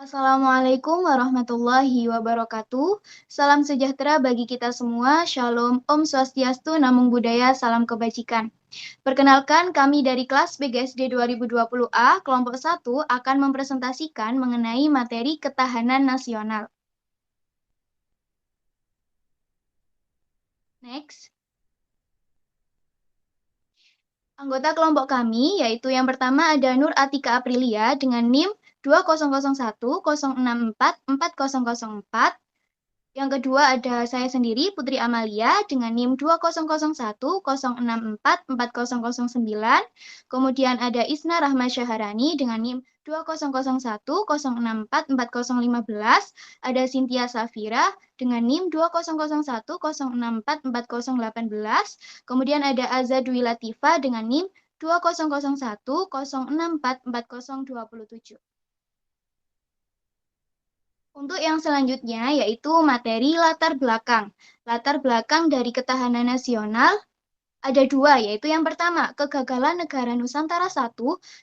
Assalamualaikum warahmatullahi wabarakatuh. Salam sejahtera bagi kita semua. Shalom, Om Swastiastu, Namo Buddhaya, salam kebajikan. Perkenalkan, kami dari kelas BGSD 2020A, kelompok 1, akan mempresentasikan mengenai materi ketahanan nasional. Next. Anggota kelompok kami, yaitu yang pertama ada Nur Atika Aprilia dengan NIM 200106444004. Yang kedua ada saya sendiri, Putri Amalia, dengan NIM 200106444009. Kemudian ada Isna Rahma Syaharani dengan NIM 200106444015. Ada Cynthia Safira dengan NIM 200106444018. Kemudian ada Azza Dwi Latifa dengan NIM 200106444027. Untuk yang selanjutnya yaitu materi latar belakang. Latar belakang dari ketahanan nasional ada dua, yaitu yang pertama, kegagalan negara Nusantara I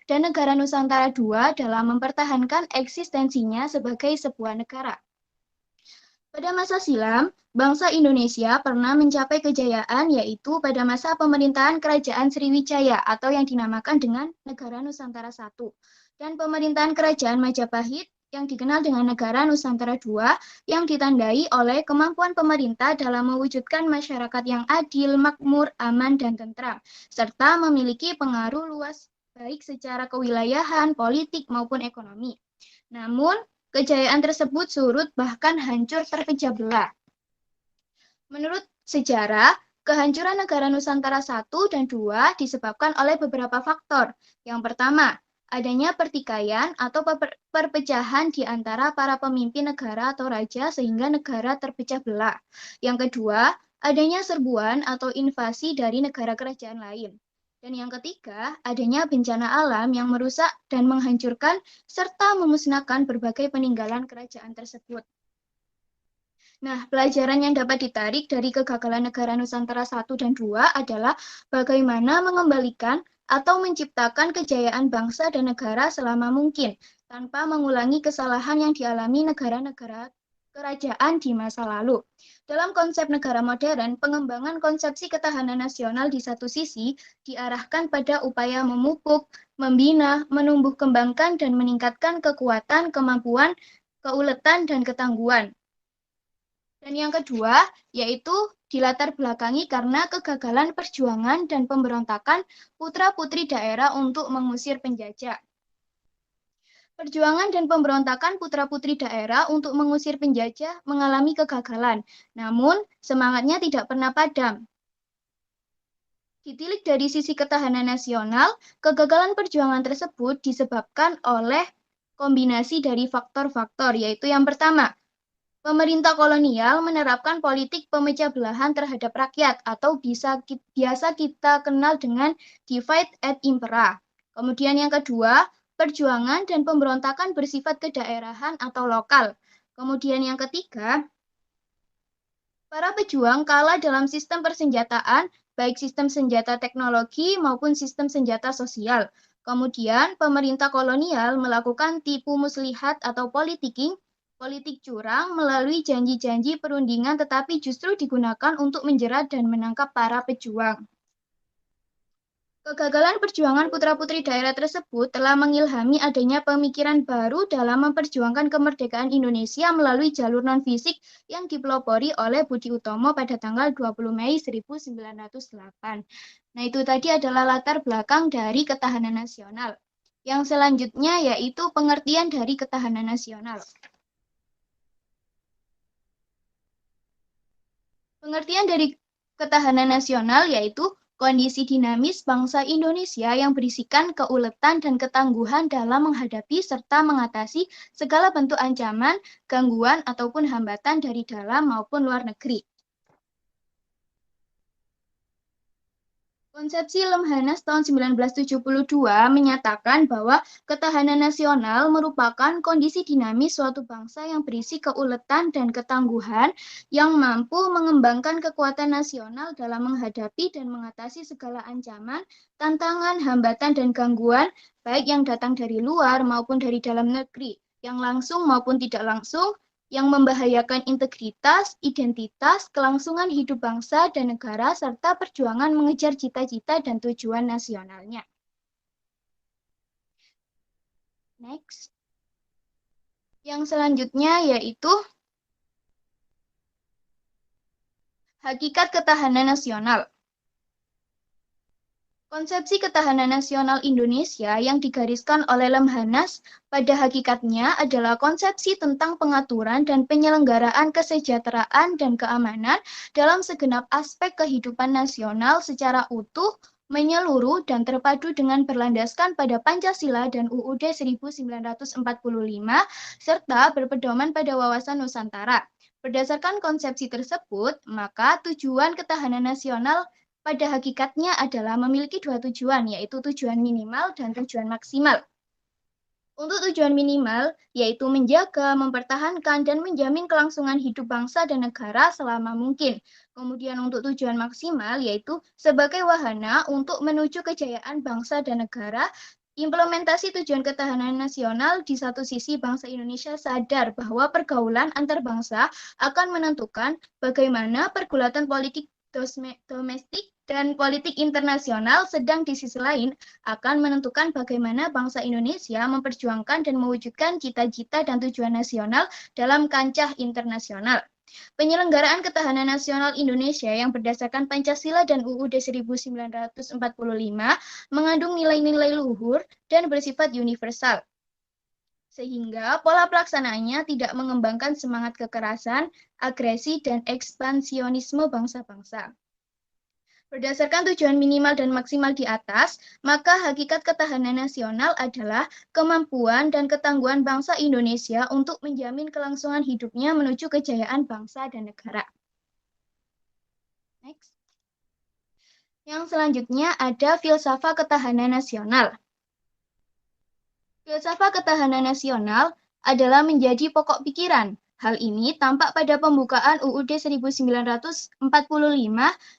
dan negara Nusantara II dalam mempertahankan eksistensinya sebagai sebuah negara. Pada masa silam, bangsa Indonesia pernah mencapai kejayaan yaitu pada masa pemerintahan Kerajaan Sriwijaya atau yang dinamakan dengan Negara Nusantara I dan pemerintahan Kerajaan Majapahit yang dikenal dengan Negara Nusantara II yang ditandai oleh kemampuan pemerintah dalam mewujudkan masyarakat yang adil, makmur, aman, dan tentram, serta memiliki pengaruh luas baik secara kewilayahan, politik, maupun ekonomi. Namun, kejayaan tersebut surut bahkan hancur terpecah belah. Menurut sejarah, kehancuran negara Nusantara I dan II disebabkan oleh beberapa faktor. Yang pertama, adanya pertikaian atau perpecahan di antara para pemimpin negara atau raja sehingga negara terpecah belah. Yang kedua, adanya serbuan atau invasi dari negara kerajaan lain. Dan yang ketiga, adanya bencana alam yang merusak dan menghancurkan serta memusnahkan berbagai peninggalan kerajaan tersebut. Nah, pelajaran yang dapat ditarik dari kegagalan negara Nusantara I dan II adalah bagaimana mengembalikan atau menciptakan kejayaan bangsa dan negara selama mungkin, tanpa mengulangi kesalahan yang dialami negara-negara kerajaan di masa lalu. Dalam konsep negara modern, pengembangan konsepsi ketahanan nasional di satu sisi diarahkan pada upaya memupuk, membina, menumbuh kembangkan, dan meningkatkan kekuatan, kemampuan, keuletan, dan ketangguhan. Dan yang kedua, yaitu dilatar belakangi karena kegagalan perjuangan dan pemberontakan putra-putri daerah untuk mengusir penjajah. Perjuangan dan pemberontakan putra-putri daerah untuk mengusir penjajah mengalami kegagalan, namun semangatnya tidak pernah padam. Ditilik dari sisi ketahanan nasional, kegagalan perjuangan tersebut disebabkan oleh kombinasi dari faktor-faktor, yaitu yang pertama, pemerintah kolonial menerapkan politik pemecah belahan terhadap rakyat atau biasa kita kenal dengan divide and impera. Kemudian yang kedua, perjuangan dan pemberontakan bersifat kedaerahan atau lokal. Kemudian yang ketiga, para pejuang kalah dalam sistem persenjataan, baik sistem senjata teknologi maupun sistem senjata sosial. Kemudian pemerintah kolonial melakukan tipu muslihat atau politik curang melalui janji-janji perundingan tetapi justru digunakan untuk menjerat dan menangkap para pejuang. Kegagalan perjuangan putra-putri daerah tersebut telah mengilhami adanya pemikiran baru dalam memperjuangkan kemerdekaan Indonesia melalui jalur non-fisik yang dipelopori oleh Budi Utomo pada tanggal 20 Mei 1908. Nah, itu tadi adalah latar belakang dari ketahanan nasional. Yang selanjutnya yaitu pengertian dari ketahanan nasional. Pengertian dari ketahanan nasional yaitu kondisi dinamis bangsa Indonesia yang berisikan keuletan dan ketangguhan dalam menghadapi serta mengatasi segala bentuk ancaman, gangguan, ataupun hambatan dari dalam maupun luar negeri. Konsepsi Lemhanas tahun 1972 menyatakan bahwa ketahanan nasional merupakan kondisi dinamis suatu bangsa yang berisi keuletan dan ketangguhan yang mampu mengembangkan kekuatan nasional dalam menghadapi dan mengatasi segala ancaman, tantangan, hambatan, dan gangguan, baik yang datang dari luar maupun dari dalam negeri, yang langsung maupun tidak langsung, yang membahayakan integritas, identitas, kelangsungan hidup bangsa dan negara, serta perjuangan mengejar cita-cita dan tujuan nasionalnya. Next. Yang selanjutnya yaitu hakikat ketahanan nasional. Konsepsi ketahanan nasional Indonesia yang digariskan oleh Lemhanas pada hakikatnya adalah konsepsi tentang pengaturan dan penyelenggaraan kesejahteraan dan keamanan dalam segenap aspek kehidupan nasional secara utuh, menyeluruh, dan terpadu dengan berlandaskan pada Pancasila dan UUD 1945, serta berpedoman pada wawasan Nusantara. Berdasarkan konsepsi tersebut, maka tujuan ketahanan nasional pada hakikatnya adalah memiliki dua tujuan, yaitu tujuan minimal dan tujuan maksimal. Untuk tujuan minimal, yaitu menjaga, mempertahankan, dan menjamin kelangsungan hidup bangsa dan negara selama mungkin. Kemudian untuk tujuan maksimal, yaitu sebagai wahana untuk menuju kejayaan bangsa dan negara. Implementasi tujuan ketahanan nasional di satu sisi bangsa Indonesia sadar bahwa pergaulan antar bangsa akan menentukan bagaimana pergulatan politik domestik dan politik internasional, sedang di sisi lain akan menentukan bagaimana bangsa Indonesia memperjuangkan dan mewujudkan cita-cita dan tujuan nasional dalam kancah internasional. Penyelenggaraan ketahanan nasional Indonesia yang berdasarkan Pancasila dan UUD 1945 mengandung nilai-nilai luhur dan bersifat universal, sehingga pola pelaksanaannya tidak mengembangkan semangat kekerasan, agresi, dan ekspansionisme bangsa-bangsa. Berdasarkan tujuan minimal dan maksimal di atas, maka hakikat ketahanan nasional adalah kemampuan dan ketangguhan bangsa Indonesia untuk menjamin kelangsungan hidupnya menuju kejayaan bangsa dan negara. Next. Yang selanjutnya ada filsafat ketahanan nasional. Filsafat ketahanan nasional adalah menjadi pokok pikiran. Hal ini tampak pada pembukaan UUD 1945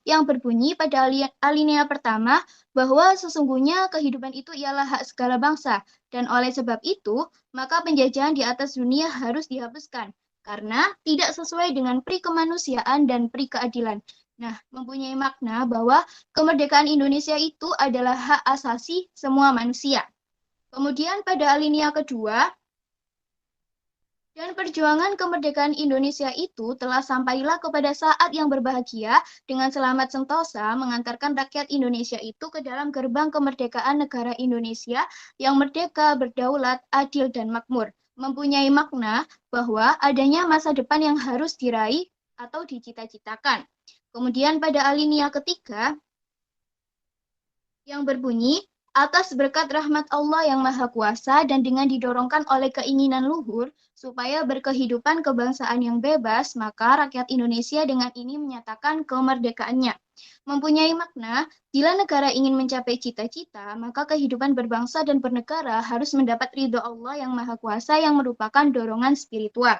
yang berbunyi pada alinea pertama bahwa sesungguhnya kehidupan itu ialah hak segala bangsa, dan oleh sebab itu, maka penjajahan di atas dunia harus dihapuskan, karena tidak sesuai dengan pri kemanusiaan dan pri keadilan. Nah, mempunyai makna bahwa kemerdekaan Indonesia itu adalah hak asasi semua manusia. Kemudian pada alinea kedua, dan perjuangan kemerdekaan Indonesia itu telah sampailah kepada saat yang berbahagia dengan selamat sentosa mengantarkan rakyat Indonesia itu ke dalam gerbang kemerdekaan negara Indonesia yang merdeka, berdaulat, adil, dan makmur. Mempunyai makna bahwa adanya masa depan yang harus diraih atau dicita-citakan. Kemudian pada alinea ketiga, yang berbunyi, atas berkat rahmat Allah yang Maha Kuasa dan dengan didorongkan oleh keinginan luhur supaya berkehidupan kebangsaan yang bebas, maka rakyat Indonesia dengan ini menyatakan kemerdekaannya. Mempunyai makna, bila negara ingin mencapai cita-cita, maka kehidupan berbangsa dan bernegara harus mendapat ridho Allah yang Maha Kuasa yang merupakan dorongan spiritual.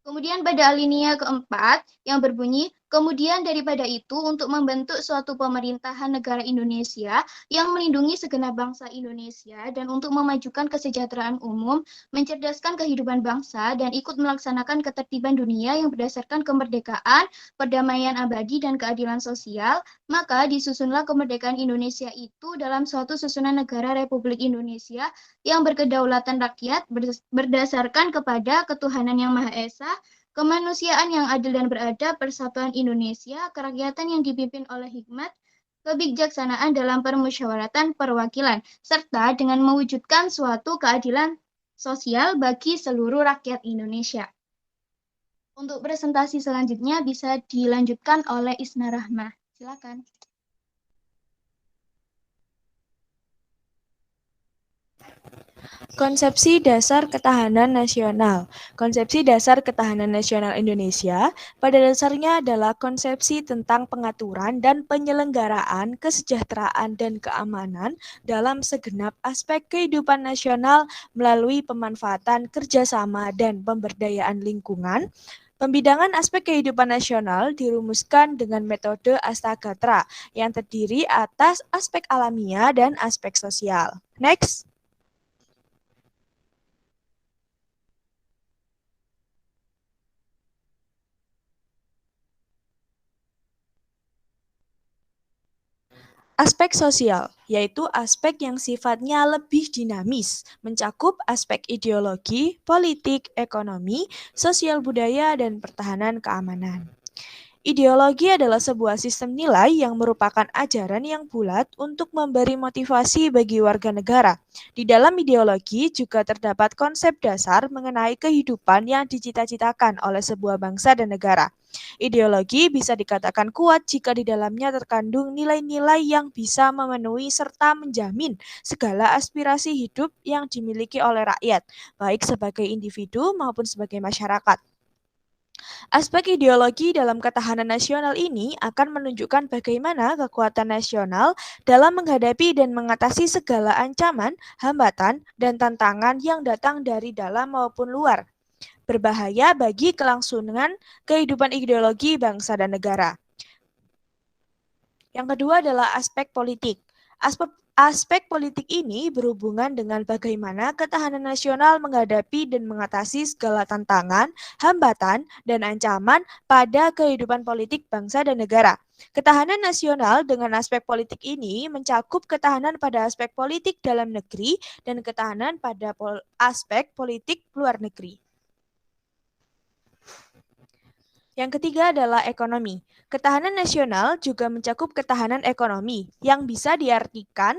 Kemudian pada alinea keempat yang berbunyi, kemudian daripada itu untuk membentuk suatu pemerintahan negara Indonesia yang melindungi segenap bangsa Indonesia dan untuk memajukan kesejahteraan umum, mencerdaskan kehidupan bangsa dan ikut melaksanakan ketertiban dunia yang berdasarkan kemerdekaan, perdamaian abadi dan keadilan sosial, maka disusunlah kemerdekaan Indonesia itu dalam suatu susunan negara Republik Indonesia yang berkedaulatan rakyat berdasarkan kepada ketuhanan yang Maha Esa, kemanusiaan yang adil dan beradab, persatuan Indonesia, kerakyatan yang dipimpin oleh hikmat, kebijaksanaan dalam permusyawaratan perwakilan, serta dengan mewujudkan suatu keadilan sosial bagi seluruh rakyat Indonesia. Untuk presentasi selanjutnya bisa dilanjutkan oleh Isna Rahma. Silakan. Konsepsi Dasar Ketahanan Nasional. Konsepsi Dasar Ketahanan Nasional Indonesia pada dasarnya adalah konsepsi tentang pengaturan dan penyelenggaraan kesejahteraan dan keamanan dalam segenap aspek kehidupan nasional melalui pemanfaatan kerjasama dan pemberdayaan lingkungan. Pembidangan aspek kehidupan nasional dirumuskan dengan metode Astagatra yang terdiri atas aspek alamiah dan aspek sosial. Next. Aspek sosial, yaitu aspek yang sifatnya lebih dinamis, mencakup aspek ideologi, politik, ekonomi, sosial budaya, dan pertahanan keamanan. Ideologi adalah sebuah sistem nilai yang merupakan ajaran yang bulat untuk memberi motivasi bagi warga negara. Di dalam ideologi juga terdapat konsep dasar mengenai kehidupan yang dicita-citakan oleh sebuah bangsa dan negara. Ideologi bisa dikatakan kuat jika di dalamnya terkandung nilai-nilai yang bisa memenuhi serta menjamin segala aspirasi hidup yang dimiliki oleh rakyat, baik sebagai individu maupun sebagai masyarakat. Aspek ideologi dalam ketahanan nasional ini akan menunjukkan bagaimana kekuatan nasional dalam menghadapi dan mengatasi segala ancaman, hambatan, dan tantangan yang datang dari dalam maupun luar, berbahaya bagi kelangsungan kehidupan ideologi bangsa dan negara. Yang kedua adalah aspek politik. Aspek politik ini berhubungan dengan bagaimana ketahanan nasional menghadapi dan mengatasi segala tantangan, hambatan, dan ancaman pada kehidupan politik bangsa dan negara. Ketahanan nasional dengan aspek politik ini mencakup ketahanan pada aspek politik dalam negeri dan ketahanan pada aspek politik luar negeri. Yang ketiga adalah ekonomi. Ketahanan nasional juga mencakup ketahanan ekonomi yang bisa diartikan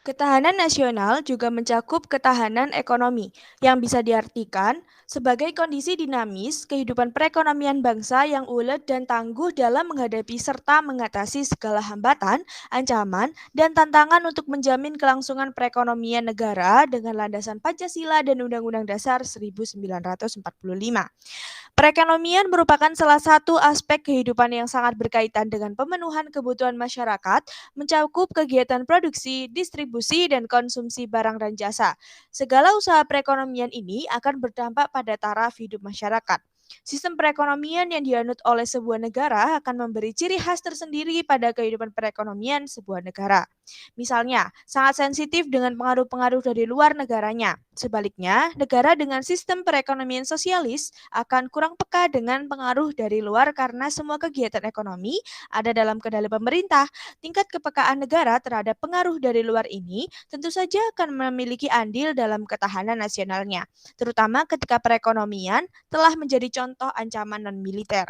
ketahanan nasional juga mencakup ketahanan ekonomi, yang bisa diartikan sebagai kondisi dinamis kehidupan perekonomian bangsa yang ulet dan tangguh dalam menghadapi serta mengatasi segala hambatan, ancaman, dan tantangan untuk menjamin kelangsungan perekonomian negara dengan landasan Pancasila dan Undang-Undang Dasar 1945. Perekonomian merupakan salah satu aspek kehidupan yang sangat berkaitan dengan pemenuhan kebutuhan masyarakat, mencakup kegiatan produksi, distribusi, dan konsumsi barang dan jasa. Segala usaha perekonomian ini akan berdampak pada taraf hidup masyarakat. Sistem perekonomian yang dianut oleh sebuah negara akan memberi ciri khas tersendiri pada kehidupan perekonomian sebuah negara. Misalnya, sangat sensitif dengan pengaruh-pengaruh dari luar negaranya. Sebaliknya, negara dengan sistem perekonomian sosialis akan kurang peka dengan pengaruh dari luar karena semua kegiatan ekonomi ada dalam kendali pemerintah. Tingkat kepekaan negara terhadap pengaruh dari luar ini tentu saja akan memiliki andil dalam ketahanan nasionalnya, terutama ketika perekonomian telah menjadi contoh ancaman non-militer.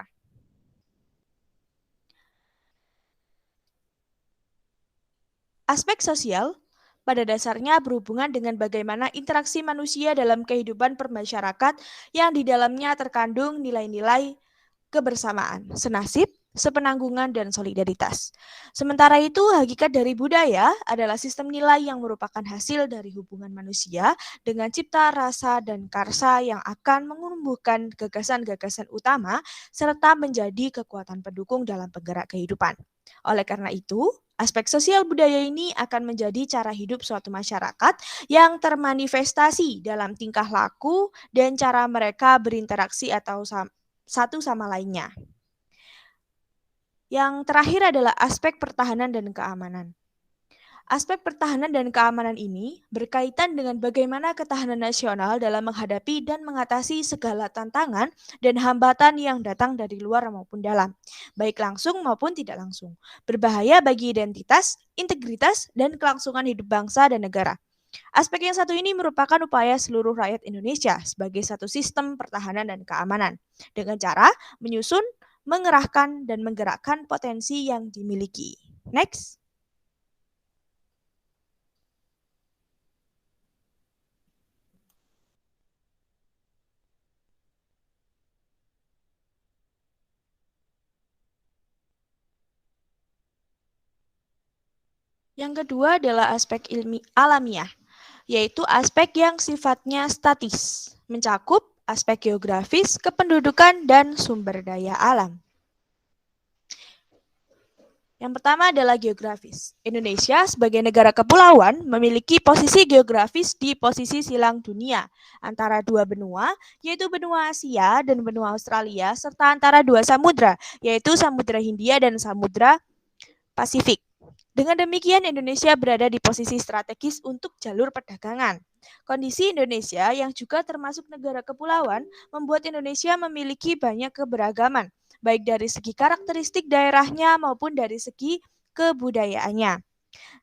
Aspek sosial pada dasarnya berhubungan dengan bagaimana interaksi manusia dalam kehidupan bermasyarakat yang di dalamnya terkandung nilai-nilai kebersamaan, senasib, sepenanggungan, dan solidaritas. Sementara itu, hakikat dari budaya adalah sistem nilai yang merupakan hasil dari hubungan manusia dengan cipta, rasa, dan karsa yang akan menumbuhkan gagasan-gagasan utama serta menjadi kekuatan pendukung dalam penggerak kehidupan. Oleh karena itu, aspek sosial budaya ini akan menjadi cara hidup suatu masyarakat yang termanifestasi dalam tingkah laku dan cara mereka berinteraksi atau satu sama lainnya. Yang terakhir adalah aspek pertahanan dan keamanan. Aspek pertahanan dan keamanan ini berkaitan dengan bagaimana ketahanan nasional dalam menghadapi dan mengatasi segala tantangan dan hambatan yang datang dari luar maupun dalam, baik langsung maupun tidak langsung, berbahaya bagi identitas, integritas, dan kelangsungan hidup bangsa dan negara. Aspek yang satu ini merupakan upaya seluruh rakyat Indonesia sebagai satu sistem pertahanan dan keamanan dengan cara menyusun, mengerahkan, dan menggerakkan potensi yang dimiliki. Next. Yang kedua adalah aspek alamiah, yaitu aspek yang sifatnya statis, mencakup aspek geografis, kependudukan, dan sumber daya alam. Yang pertama adalah geografis. Indonesia sebagai negara kepulauan memiliki posisi geografis di posisi silang dunia antara dua benua, yaitu benua Asia dan benua Australia, serta antara dua samudra, yaitu Samudra Hindia dan Samudra Pasifik. Dengan demikian, Indonesia berada di posisi strategis untuk jalur perdagangan. Kondisi Indonesia yang juga termasuk negara kepulauan membuat Indonesia memiliki banyak keberagaman, baik dari segi karakteristik daerahnya maupun dari segi kebudayaannya.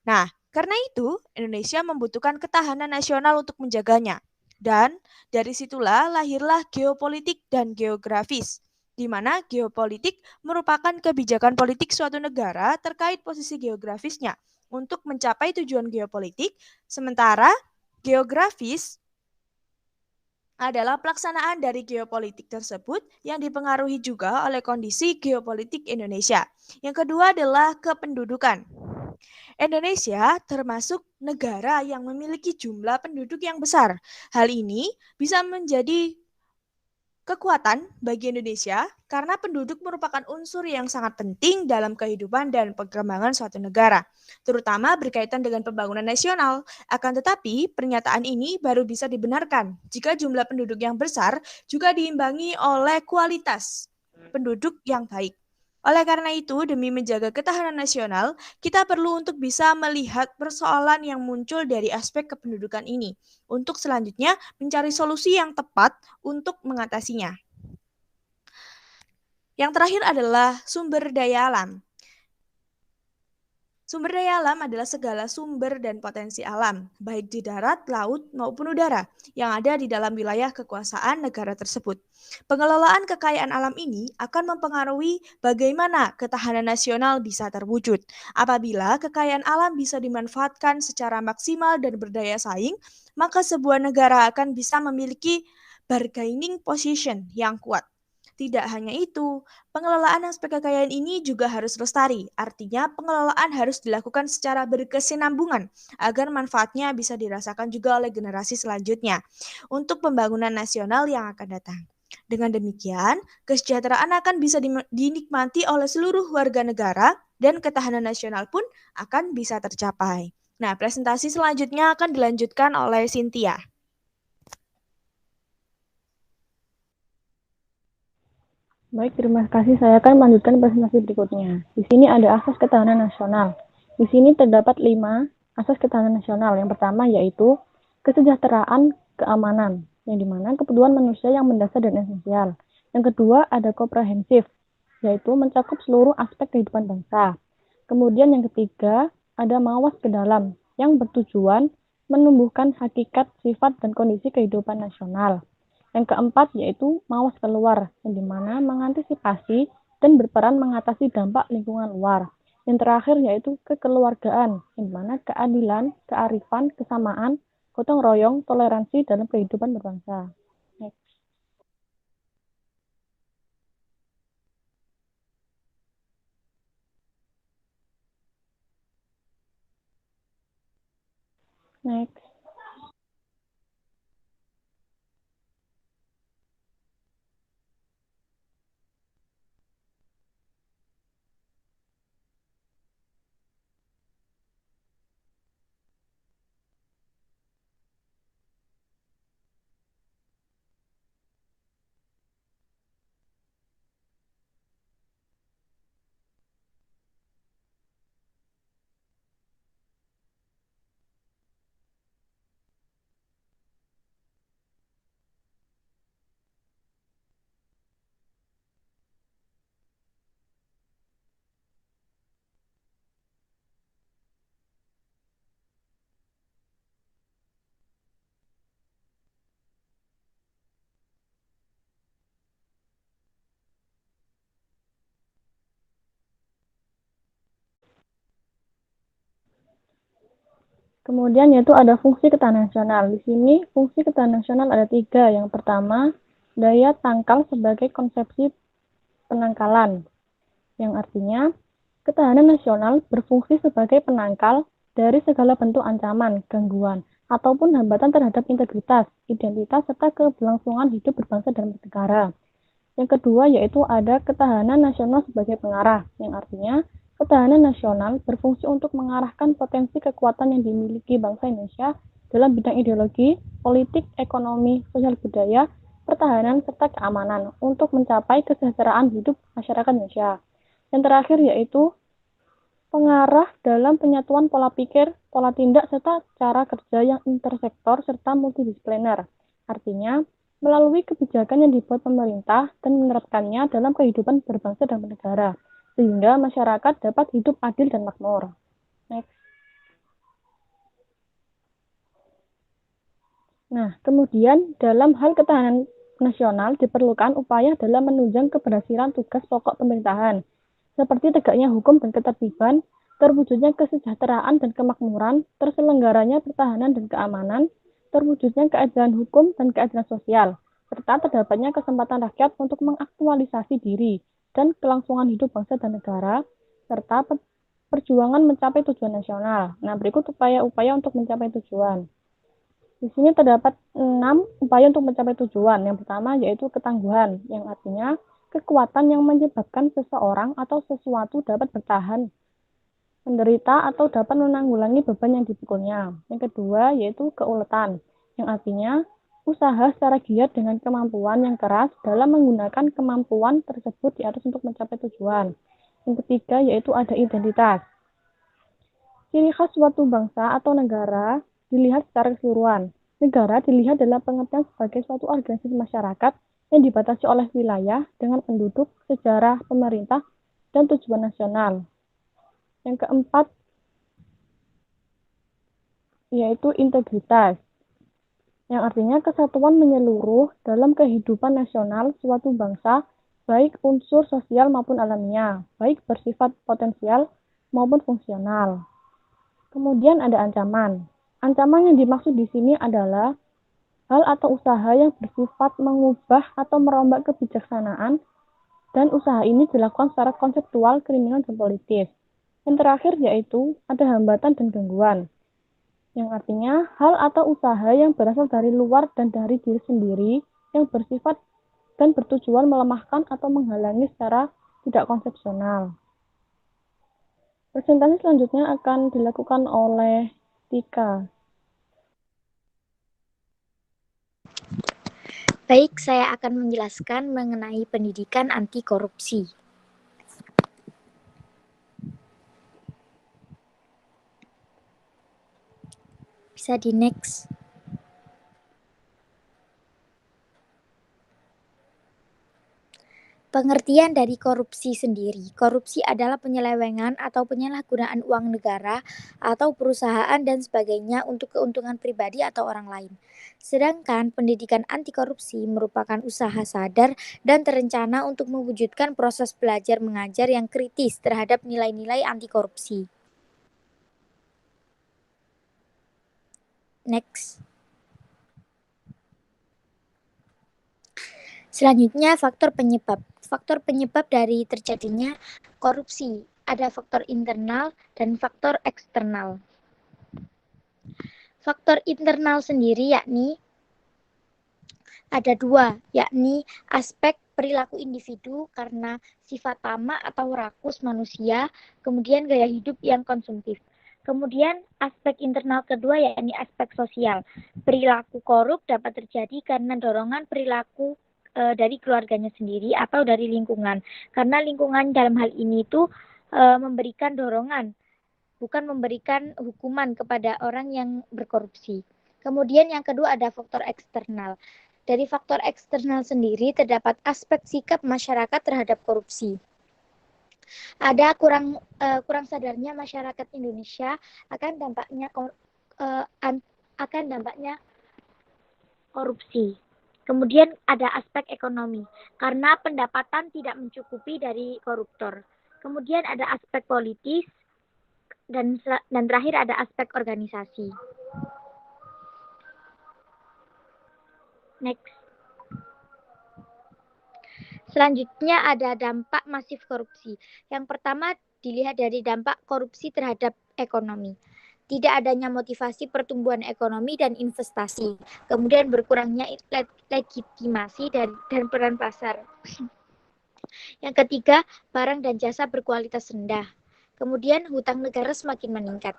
Nah, karena itu, Indonesia membutuhkan ketahanan nasional untuk menjaganya. Dan dari situlah lahirlah geopolitik dan geografis, di mana geopolitik merupakan kebijakan politik suatu negara terkait posisi geografisnya untuk mencapai tujuan geopolitik, sementara geografis adalah pelaksanaan dari geopolitik tersebut yang dipengaruhi juga oleh kondisi geopolitik Indonesia. Yang kedua adalah kependudukan. Indonesia termasuk negara yang memiliki jumlah penduduk yang besar. Hal ini bisa menjadi kekuatan bagi Indonesia karena penduduk merupakan unsur yang sangat penting dalam kehidupan dan perkembangan suatu negara, terutama berkaitan dengan pembangunan nasional. Akan tetapi, pernyataan ini baru bisa dibenarkan jika jumlah penduduk yang besar juga diimbangi oleh kualitas penduduk yang baik. Oleh karena itu, demi menjaga ketahanan nasional, kita perlu untuk bisa melihat persoalan yang muncul dari aspek kependudukan ini, untuk selanjutnya mencari solusi yang tepat untuk mengatasinya. Yang terakhir adalah sumber daya alam. Sumber daya alam adalah segala sumber dan potensi alam, baik di darat, laut, maupun udara, yang ada di dalam wilayah kekuasaan negara tersebut. Pengelolaan kekayaan alam ini akan mempengaruhi bagaimana ketahanan nasional bisa terwujud. Apabila kekayaan alam bisa dimanfaatkan secara maksimal dan berdaya saing, maka sebuah negara akan bisa memiliki bargaining position yang kuat. Tidak hanya itu, pengelolaan aspek kekayaan ini juga harus lestari. Artinya, pengelolaan harus dilakukan secara berkesinambungan agar manfaatnya bisa dirasakan juga oleh generasi selanjutnya untuk pembangunan nasional yang akan datang. Dengan demikian, kesejahteraan akan bisa dinikmati oleh seluruh warga negara dan ketahanan nasional pun akan bisa tercapai. Nah, presentasi selanjutnya akan dilanjutkan oleh Cynthia. Baik, terima kasih. Saya akan melanjutkan presentasi berikutnya. Di sini ada asas ketahanan nasional. Di sini terdapat 5 asas ketahanan nasional. Yang pertama yaitu kesejahteraan keamanan, yang dimana kebutuhan manusia yang mendasar dan esensial. Yang kedua ada komprehensif, yaitu mencakup seluruh aspek kehidupan bangsa. Kemudian yang ketiga ada mawas ke dalam, yang bertujuan menumbuhkan hakikat, sifat, dan kondisi kehidupan nasional. Yang keempat yaitu mawas keluar, yang dimana mengantisipasi dan berperan mengatasi dampak lingkungan luar. Yang terakhir yaitu kekeluargaan, yang dimana keadilan, kearifan, kesamaan, gotong royong, toleransi dalam kehidupan berbangsa. Next. Next. Kemudian yaitu ada fungsi ketahanan nasional. Di sini fungsi ketahanan nasional ada 3. Yang pertama, daya tangkal sebagai konsepsi penangkalan, yang artinya ketahanan nasional berfungsi sebagai penangkal dari segala bentuk ancaman, gangguan, ataupun hambatan terhadap integritas, identitas, serta keberlangsungan hidup berbangsa dan bernegara. Yang kedua yaitu ada ketahanan nasional sebagai pengarah, yang artinya ketahanan nasional berfungsi untuk mengarahkan potensi kekuatan yang dimiliki bangsa Indonesia dalam bidang ideologi, politik, ekonomi, sosial budaya, pertahanan, serta keamanan untuk mencapai kesejahteraan hidup masyarakat Indonesia. Yang terakhir yaitu pengarah dalam penyatuan pola pikir, pola tindak, serta cara kerja yang intersektor serta multidisipliner. Artinya, melalui kebijakan yang dibuat pemerintah dan menerapkannya dalam kehidupan berbangsa dan bernegara, sehingga masyarakat dapat hidup adil dan makmur. Next. Nah, kemudian dalam hal ketahanan nasional diperlukan upaya dalam menunjang keberhasilan tugas pokok pemerintahan, seperti tegaknya hukum dan ketertiban, terwujudnya kesejahteraan dan kemakmuran, terselenggaranya pertahanan dan keamanan, terwujudnya keadilan hukum dan keadilan sosial, serta terdapatnya kesempatan rakyat untuk mengaktualisasi diri dan kelangsungan hidup bangsa dan negara, serta perjuangan mencapai tujuan nasional. Nah, berikut upaya-upaya untuk mencapai tujuan. Di sini terdapat 6 upaya untuk mencapai tujuan. Yang pertama yaitu ketangguhan, yang artinya kekuatan yang menyebabkan seseorang atau sesuatu dapat bertahan, menderita, atau dapat menanggulangi beban yang dipikulnya. Yang kedua yaitu keuletan, yang artinya usaha secara giat dengan kemampuan yang keras dalam menggunakan kemampuan tersebut di atas untuk mencapai tujuan. Yang ketiga yaitu ada identitas. Ciri khas suatu bangsa atau negara dilihat secara keseluruhan. Negara dilihat dalam pengertian sebagai suatu organisasi masyarakat yang dibatasi oleh wilayah dengan penduduk, sejarah, pemerintah, dan tujuan nasional. Yang keempat yaitu integritas, yang artinya kesatuan menyeluruh dalam kehidupan nasional suatu bangsa, baik unsur sosial maupun alamiah, baik bersifat potensial maupun fungsional. Kemudian ada ancaman. Ancaman yang dimaksud di sini adalah hal atau usaha yang bersifat mengubah atau merombak kebijaksanaan, dan usaha ini dilakukan secara konseptual, kriminal, dan politis. Yang terakhir yaitu ada hambatan dan gangguan, yang artinya hal atau usaha yang berasal dari luar dan dari diri sendiri yang bersifat dan bertujuan melemahkan atau menghalangi secara tidak konsepsional. Presentasi selanjutnya akan dilakukan oleh Tika. Baik, saya akan menjelaskan mengenai pendidikan anti korupsi. Bisa di next. Pengertian dari korupsi sendiri. Korupsi adalah penyelewengan atau penyalahgunaan uang negara atau perusahaan dan sebagainya untuk keuntungan pribadi atau orang lain. Sedangkan pendidikan anti korupsi merupakan usaha sadar dan terencana untuk mewujudkan proses belajar mengajar yang kritis terhadap nilai-nilai anti korupsi. Next. Selanjutnya faktor penyebab. Faktor penyebab dari terjadinya korupsi. Ada faktor internal dan faktor eksternal. Faktor internal sendiri yakni ada dua, yakni aspek perilaku individu karena sifat tamak atau rakus manusia, kemudian gaya hidup yang konsumtif. Kemudian aspek internal kedua yakni aspek sosial. Perilaku korup dapat terjadi karena dorongan perilaku dari keluarganya sendiri atau dari lingkungan. Karena lingkungan dalam hal ini itu memberikan dorongan, bukan memberikan hukuman kepada orang yang berkorupsi. Kemudian yang kedua ada faktor eksternal. Dari faktor eksternal sendiri terdapat aspek sikap masyarakat terhadap korupsi. Ada kurang sadarnya masyarakat Indonesia akan dampaknya korupsi. Kemudian ada aspek ekonomi, karena pendapatan tidak mencukupi dari koruptor. Kemudian ada aspek politis, dan terakhir ada aspek organisasi. Next. Selanjutnya ada dampak masif korupsi. Yang pertama dilihat dari dampak korupsi terhadap ekonomi. Tidak adanya motivasi pertumbuhan ekonomi dan investasi. Kemudian berkurangnya legitimasi dan peran pasar. Yang ketiga, barang dan jasa berkualitas rendah. Kemudian hutang negara semakin meningkat.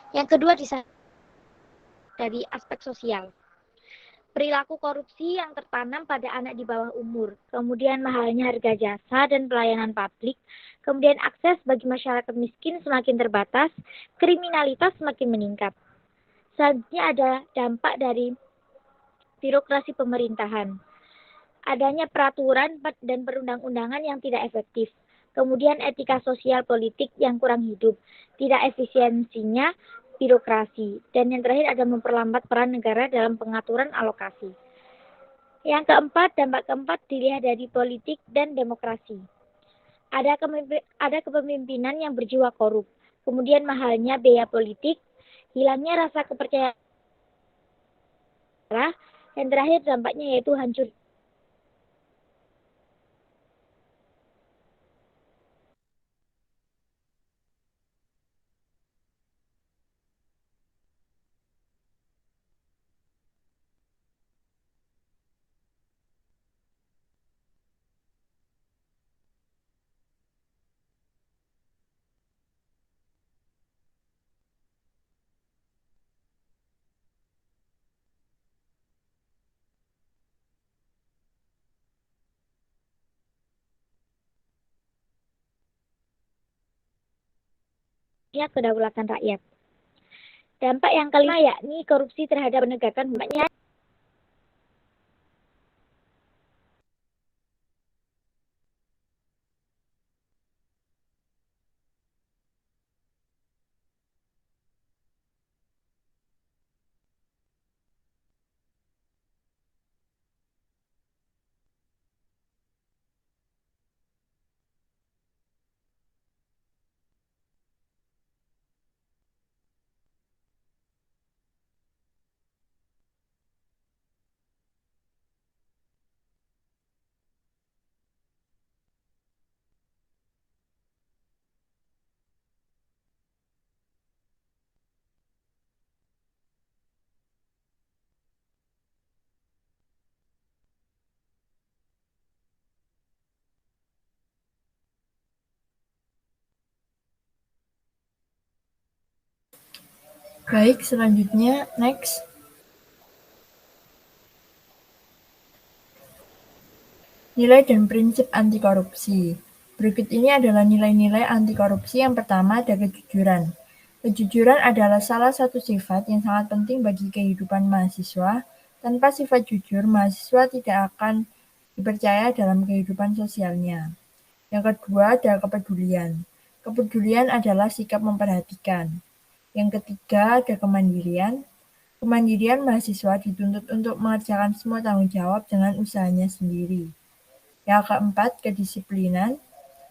Yang kedua dari aspek sosial. perilaku korupsi yang tertanam pada anak di bawah umur, kemudian mahalnya harga jasa dan pelayanan publik, kemudian akses bagi masyarakat miskin semakin terbatas, kriminalitas semakin meningkat. Selanjutnya ada dampak dari birokrasi pemerintahan. Adanya peraturan dan perundang-undangan yang tidak efektif. Kemudian etika sosial politik yang kurang hidup. Tidak efisiensinya birokrasi. Dan yang terakhir ada memperlambat peran negara dalam pengaturan alokasi. Yang keempat, dampak keempat dilihat dari politik dan demokrasi. Ada kepemimpinan yang berjiwa korup. Kemudian mahalnya biaya politik, hilangnya rasa kepercayaan. Yang terakhir dampaknya yaitu hancur. Kedaulatan rakyat. Dampak yang kelima yakni korupsi terhadap penegakan hukum. Baik, selanjutnya next. Nilai dan prinsip anti korupsi. Berikut ini adalah nilai-nilai anti korupsi. Yang pertama ada kejujuran. Kejujuran adalah salah satu sifat yang sangat penting bagi kehidupan mahasiswa. Tanpa sifat jujur, mahasiswa tidak akan dipercaya dalam kehidupan sosialnya. Yang kedua ada kepedulian. Kepedulian adalah sikap memperhatikan. Yang ketiga ada kemandirian. Kemandirian mahasiswa dituntut untuk mengerjakan semua tanggung jawab dengan usahanya sendiri. Yang keempat, kedisiplinan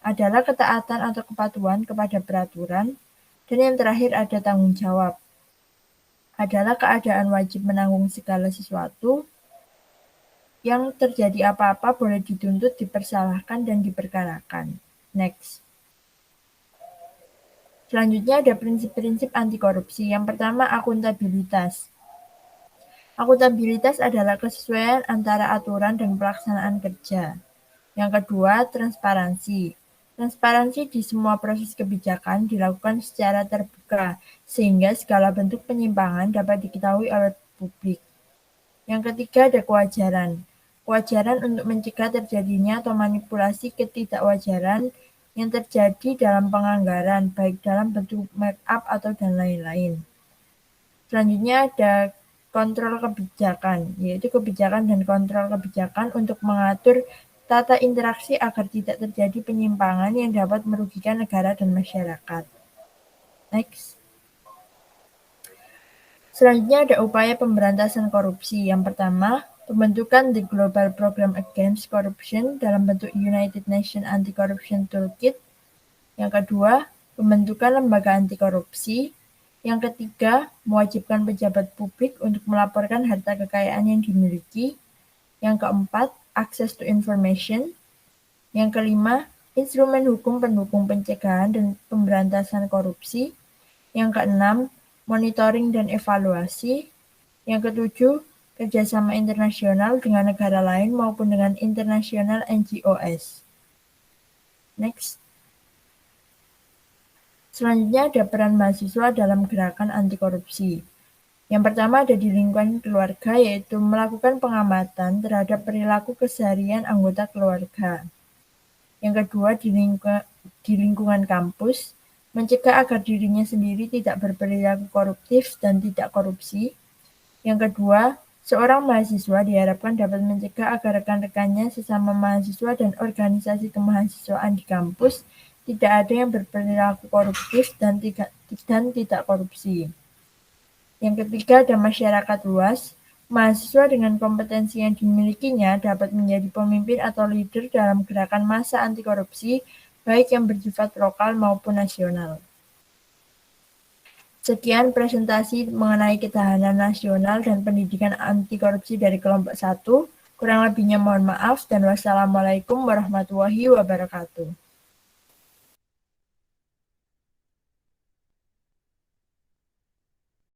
adalah ketaatan atau kepatuhan kepada peraturan. Dan yang terakhir ada tanggung jawab. Adalah keadaan wajib menanggung segala sesuatu yang terjadi apa-apa boleh dituntut, dipersalahkan, dan diperkarakan. Next. Selanjutnya ada prinsip-prinsip anti korupsi. Yang pertama, akuntabilitas. Akuntabilitas adalah kesesuaian antara aturan dan pelaksanaan kerja. Yang kedua, transparansi. Transparansi di semua proses kebijakan dilakukan secara terbuka, sehingga segala bentuk penyimpangan dapat diketahui oleh publik. Yang ketiga, ada kewajaran. Kewajaran untuk mencegah terjadinya atau manipulasi ketidakwajaran yang terjadi dalam penganggaran, baik dalam bentuk markup atau dan lain-lain. Selanjutnya ada kontrol kebijakan, yaitu kebijakan dan kontrol kebijakan untuk mengatur tata interaksi agar tidak terjadi penyimpangan yang dapat merugikan negara dan masyarakat. Next. Selanjutnya ada upaya pemberantasan korupsi. Yang pertama, pembentukan The Global Program Against Corruption dalam bentuk United Nations Anti-Corruption Toolkit. Yang kedua, pembentukan lembaga anti korupsi. Yang ketiga, mewajibkan pejabat publik untuk melaporkan harta kekayaan yang dimiliki. Yang keempat, access to information. Yang kelima, instrumen hukum pendukung pencegahan dan pemberantasan korupsi. Yang keenam, monitoring dan evaluasi. Yang ketujuh, kerjasama internasional dengan negara lain maupun dengan internasional NGOs. Next. Selanjutnya ada peran mahasiswa dalam gerakan anti korupsi. Yang pertama ada di lingkungan keluarga, yaitu melakukan pengamatan terhadap perilaku keseharian anggota keluarga. Yang kedua di lingkungan kampus, mencegah agar dirinya sendiri tidak berperilaku koruptif dan tidak korupsi. Yang kedua, seorang mahasiswa diharapkan dapat mencegah agar rekan-rekannya sesama mahasiswa dan organisasi kemahasiswaan di kampus tidak ada yang berperilaku koruptif dan tidak korupsi. Yang ketiga ada masyarakat luas. Mahasiswa dengan kompetensi yang dimilikinya dapat menjadi pemimpin atau leader dalam gerakan massa anti korupsi, baik yang bersifat lokal maupun nasional. Sekian presentasi mengenai ketahanan nasional dan pendidikan anti korupsi dari kelompok 1. Kurang lebihnya mohon maaf dan wassalamualaikum warahmatullahi wabarakatuh.